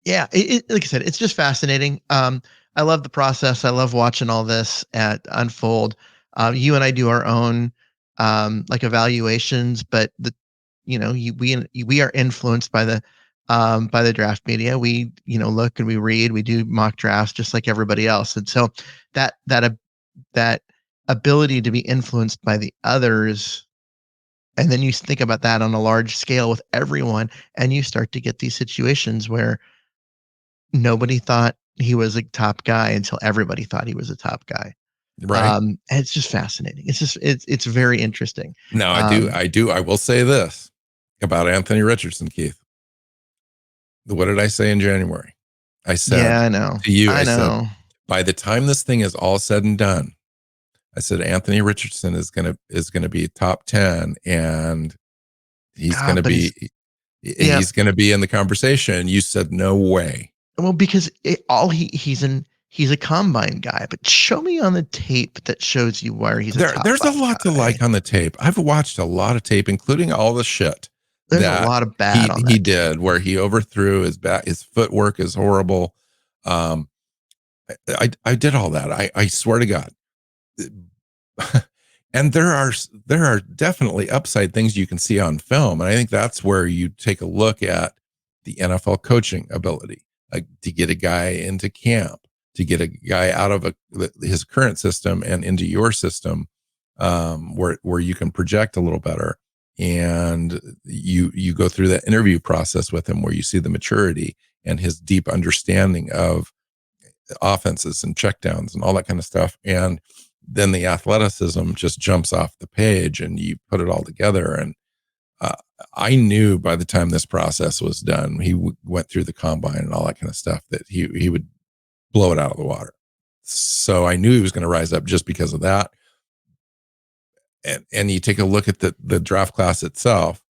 yeah, like I said, it's just fascinating. I love the process. I love watching all this at unfold. You and I do our own like evaluations, but we are influenced by the draft media. We look and we read, we do mock drafts just like everybody else, and so that ability to be influenced by the others, and then you think about that on a large scale with everyone, and you start to get these situations where nobody thought he was a top guy until everybody thought he was a top guy. Right. And it's just fascinating. It's very interesting. Now, Um, I will say this about Anthony Richardson, Keith. What did I say in January? I yeah, said I know. to you, I I said, know. by the time this thing is all said and done, I said Anthony Richardson is gonna be top 10, and he's Ah, gonna but be yeah. he's gonna be in the conversation. You said no way. Well, because he's a combine guy, but show me on the tape that shows you where he's a top There's a 5 lot to guy. like on the tape. I've watched a lot of tape, including all the shit There's a that lot of bad he on he that tape. did, where he overthrew his back. His footwork is horrible. Um, I did all that. I swear to God. And there are definitely upside things you can see on film, and I think that's where you take a look at the NFL coaching ability, like to get a guy into camp, to get a guy out of his current system and into your system, where you can project a little better, and you go through that interview process with him where you see the maturity and his deep understanding of offenses and checkdowns and all that kind of stuff. And then the athleticism just jumps off the page and you put it all together. And uh, I knew by the time this process was done, he went through the combine and all that kind of stuff, that he would blow it out of the water. So I knew he was going to rise up just because of that. And you take a look at the draft class itself.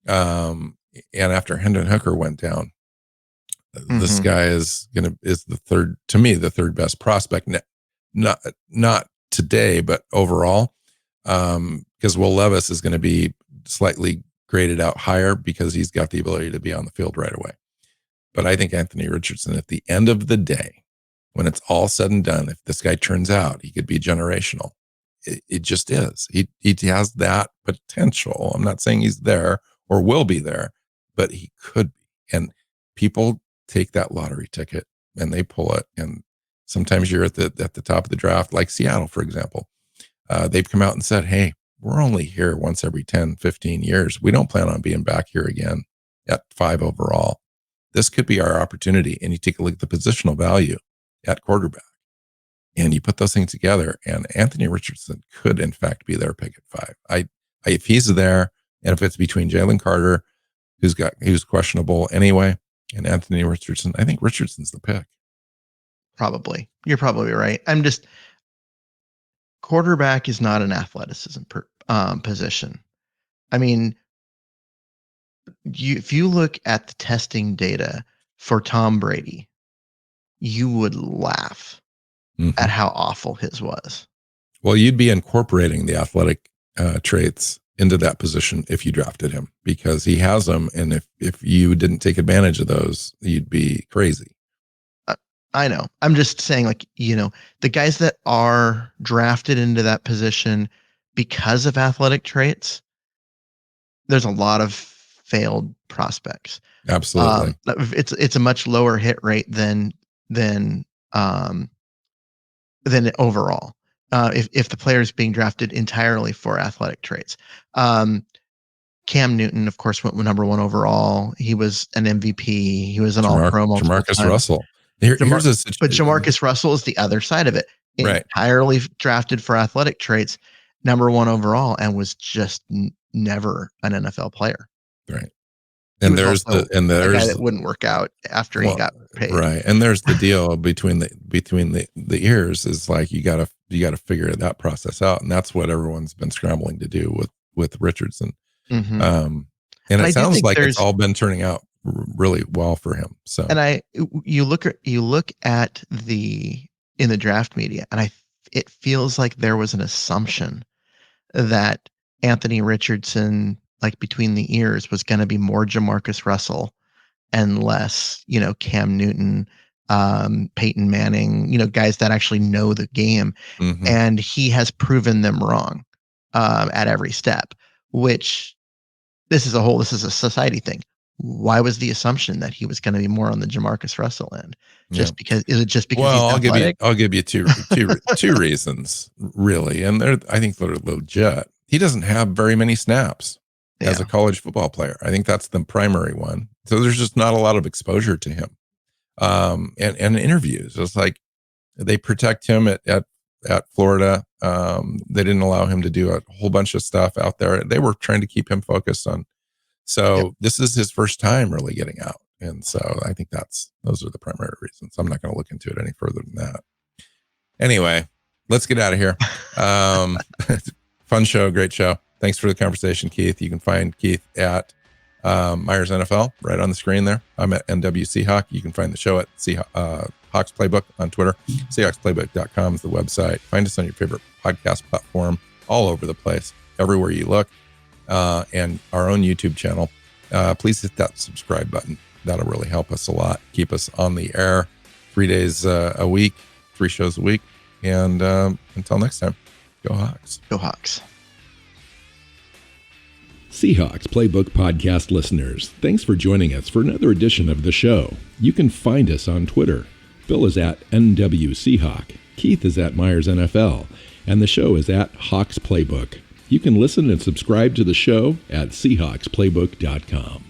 Um, and after Hendon Hooker went down, this Hmm. guy is the third, to me, the third best prospect. Not today, but overall, because Will Levis is going to be slightly graded out higher because he's got the ability to be on the field right away. But I think Anthony Richardson, at the end of the day, when it's all said and done, if this guy turns out, he could be generational. It just is. He has that potential. I'm not saying he's there or will be there, but he could be. And people take that lottery ticket and they pull it. And sometimes you're at the top of the draft, like Seattle, for example. They've come out and said, hey, we're only here once every 10, 15 years. We don't plan on being back here again at 5 overall. This could be our opportunity. And you take a look at the positional value at quarterback, and you put those things together, and Anthony Richardson could, in fact, be their pick at 5. If he's there, and if it's between Jalen Carter, who's questionable anyway, and Anthony Richardson, I think Richardson's the pick. Probably. You're probably right. Quarterback is not an athleticism position. I mean, if you look at the testing data for Tom Brady, you would laugh Mm-hmm. at how awful his was. Well, you'd be incorporating the athletic traits into that position if you drafted him, because he has them. And if you didn't take advantage of those, you'd be crazy. I know. I'm just saying, like, the guys that are drafted into that position because of athletic traits, there's a lot of failed prospects. Absolutely. It's a much lower hit rate than overall. If the player is being drafted entirely for athletic traits. Cam Newton, of course, went number 1 overall. He was an MVP. He was an All-Pro multiple Jamarcus times. Russell. Here's a situation. But Jamarcus Russell is the other side of it. Right. Entirely drafted for athletic traits, number 1 overall, and was just never an NFL player. Right. And there's a guy that wouldn't work out after he got paid. Right. And there's the deal between the ears is like you gotta figure that process out. And that's what everyone's been scrambling to do with Richardson. Mm-hmm. And it sounds like it's all been turning out really well for him. So, and you look at in the draft media, and it feels like there was an assumption that Anthony Richardson, like between the ears, was going to be more Jamarcus Russell and less, Cam Newton, Peyton Manning, guys that actually know the game. Mm-hmm. And he has proven them wrong at every step, which this is a society thing. Why was the assumption that he was going to be more on the Jamarcus Russell end? Is it just because well, he's athletic? I'll give you two reasons, really. And I think they're legit. He doesn't have very many snaps as a college football player. I think that's the primary one. So there's just not a lot of exposure to him. And interviews. It's like they protect him at Florida. They didn't allow him to do a whole bunch of stuff out there. They were trying to keep him focused on. So This is his first time really getting out. And so I think those are the primary reasons. I'm not going to look into it any further than that. Anyway, let's get out of here. Fun show, great show. Thanks for the conversation, Keith. You can find Keith at Myers NFL right on the screen there. I'm at NW Seahawk. You can find the show at Seahawks Playbook on Twitter. SeahawksPlaybook.com is the website. Find us on your favorite podcast platform, all over the place, everywhere you look, and our own YouTube channel. Please hit that subscribe button. That'll really help us a lot. Keep us on the air 3 days a week, 3 shows a week. And until next time, go Hawks. Go Hawks. Seahawks Playbook podcast listeners, thanks for joining us for another edition of the show. You can find us on Twitter. Bill is at NW Seahawk, Keith is at Myers NFL, and the show is at Hawks Playbook. You can listen and subscribe to the show at SeahawksPlaybook.com.